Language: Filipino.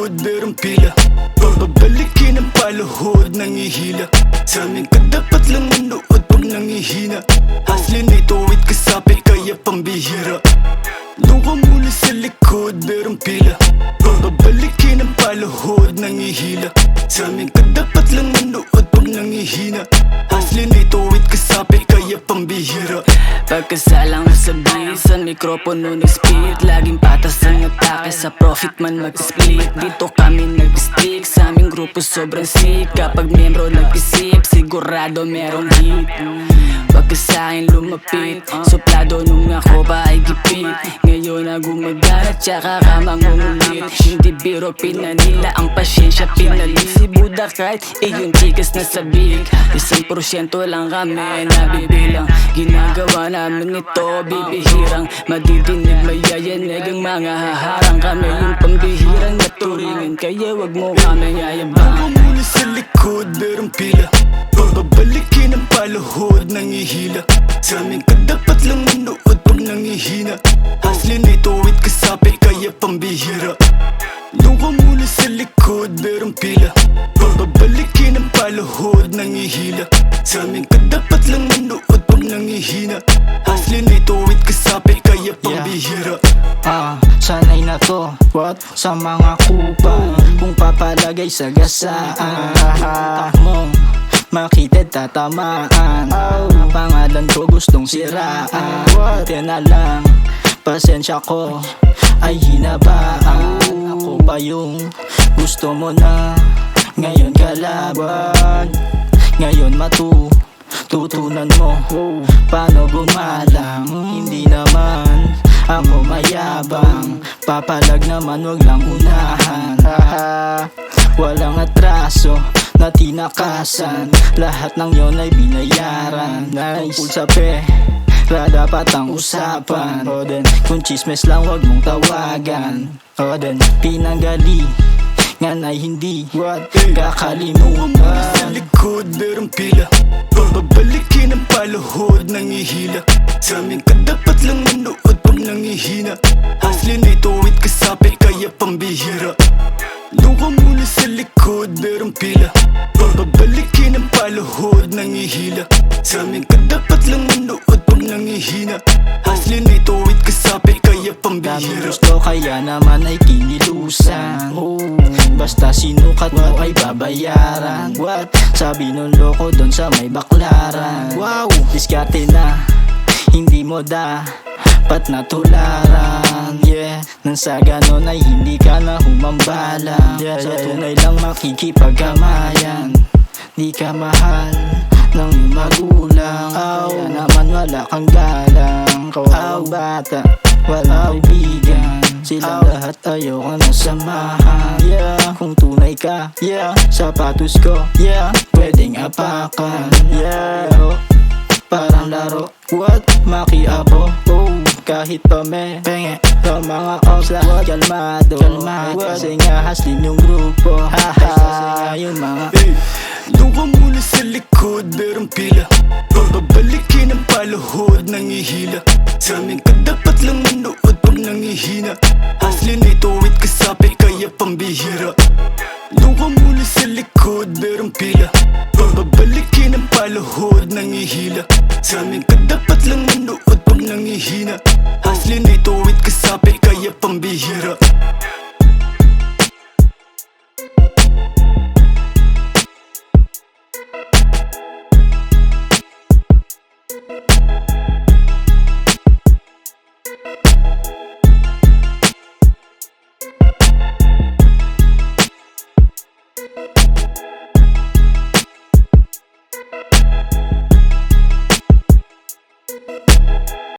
likod, merong pila. Babalikin ang paluhod, nangihila. Sa amin ka dapat lang manood pag nangihina. Haslin ay tuwid kasapi, kaya pambihira. Doon ka muna sa likod, merong pila. Babalikin ang paluhod, nangihila. Sa amin ka dapat lang manood pag nangihina. Haslin ay tuwid kasapi, kaya pambihira. Pagkasalang sa beat, sa mikropono nag-spit. Laging patas ang atake, sa profit man mag-split. Dito kami nag-stick, sa aming grupo sobrang sick. Kapag membro nag-isip, sigurado merong hit. Wag ka sa'kin lumapit, suplado nung ako pa ay gipit. Ngayon na gumagana, tsaka ka mangungulit. Hindi biro pinanila, ang pasyensya pinalit. Si Buddha kahit yung chikas na sabik. 1% lang kami nabibilang. Ginagawa namin ito, bibihirang madidinig, mayayanig ang mga haharang. Kami yung pambihirang naturingan, kaya wag mo kami yayabang. Doon ka muna sa likod, merong pila. Babalikin ang paluhod, nangihila. Sa amin ka dapat lang manood pag nangihina. Haslin ay tuwid kasapi, kaya pambihira. Doon ka muna sa likod, merong pila. Babalikin ang paluhod, nangihila. Sa amin ka dapat lang manood pag nangihina. Haslin ay tuwid kasapi, kaya pambihira. Sanay na to, what? Sa mga kupang kung papalagay sa gasaan. Utak mo makitid tatamaan. Pangalan ko gustong siraan. Buti na lang, pasensya ko ay hinabaan. Ako pa yung gusto mo na ngayon kalaban. Ngayon matutunan mo paano gumalang. Hindi naman ako mayabang, papalag naman wag lang unahan. Walang atraso na tinakasan, lahat ng yon ay binayaran. Tungkol sa pera dapat ang usapan. O din, kung chismes lang wag mong tawagan. O din, pinanggalingan ay hindi kakalimutan. Sa likod, merong pila. Babalikin ang paluhod, nangihila. Sa amin ka dapat lang manood pag nangihina. Haslin ay tuwid kasapi, kaya pambihira. Doon ka muna sa likod, merong pila. Babalikin ang paluhod, nangihila. Sa amin ka dapat lang manood pag nangihina. Haslin ay tuwid kasapi, kaya pambihira. Daming gusto kaya naman ay kinilusan. Basta sinukat mo ay babayaran. What? Sabi nung loko doon sa may baklaran. Wow, diskarte na hindi mo dapat natularan. Yeah, nang sa ganon ay hindi ka na humambalang. Sa tunay lang makikipagkamayan. Di ka mahal ng iyong magulang, kaya naman wala kang galang. Kawawang bata, walang kaibigan. Sila lahat ayaw ka na samahan. Yeah, kung tunay ka, yeah, sapatos ko, yeah, pwedeng apakan. Yeah, parang laro, what? Makiabo, kahit penge sa mga ops lahat kalmado. Kasi nga haslin yung grupo, haha, yung mga Doon ka muna sa likod, merong pila. Babalikin ang paluhod, nangihila. Sa amin ka dapat lang manood pag nangihina. Haslin ay tuwid kasapi, kaya pambihira. Doon ka muna sa likod, merong pila. Babalikin ang paluhod, nangihila. Sa amin ka